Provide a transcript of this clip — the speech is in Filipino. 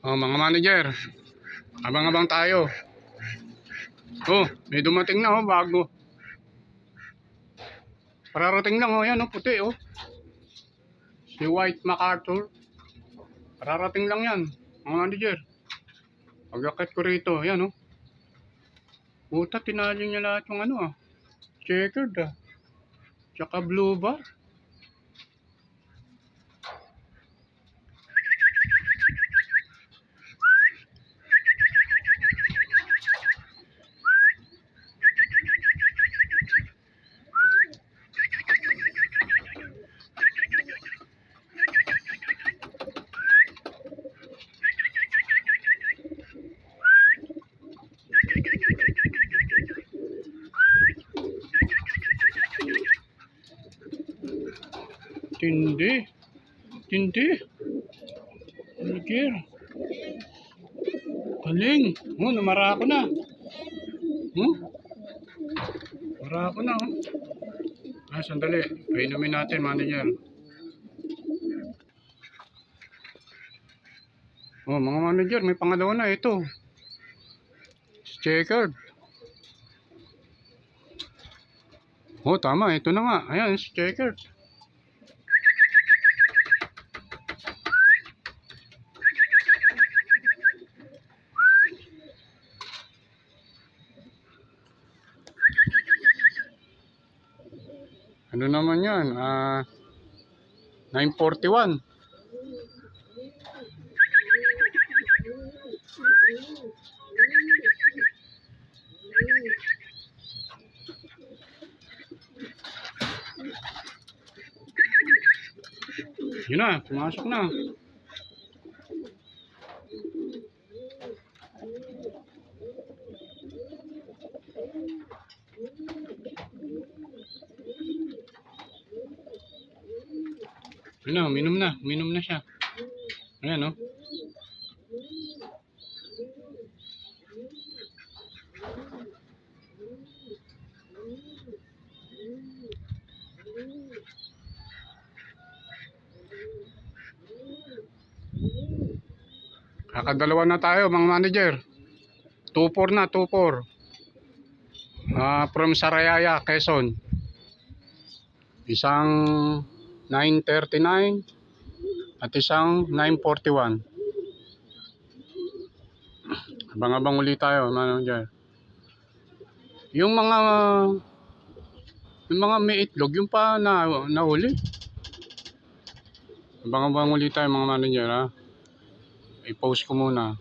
Oh, mga manager, abang-abang tayo. Oh, may dumating na bago. Pararating lang yan puti Si White MacArthur. Pararating lang yan, mga manager. Pag-akit ko rito, yan Puta, tinali niya lahat yung checkered Tsaka blue bar. Tindi. Manager. Galing. Namara ako na. Mara ako na sandali. Painumin natin, manager. Mga manager, may pangalawa na ito. Checkered. Tama. Ito na nga. Ayan, checkered. Ano naman yan? 941. Yun na, pumasok na. Uminom na siya. Ayan Kakadalawa na tayo, mga manager. 2-4 na, 2-4. From Sarayaya, Quezon. Isang 9:39 at isang 9:41. Abang-abang ulit tayo, manager. Yung mga may itlog, yung pa nahuli. Abang-abang ulit tayo, mga manager, I-post ko muna.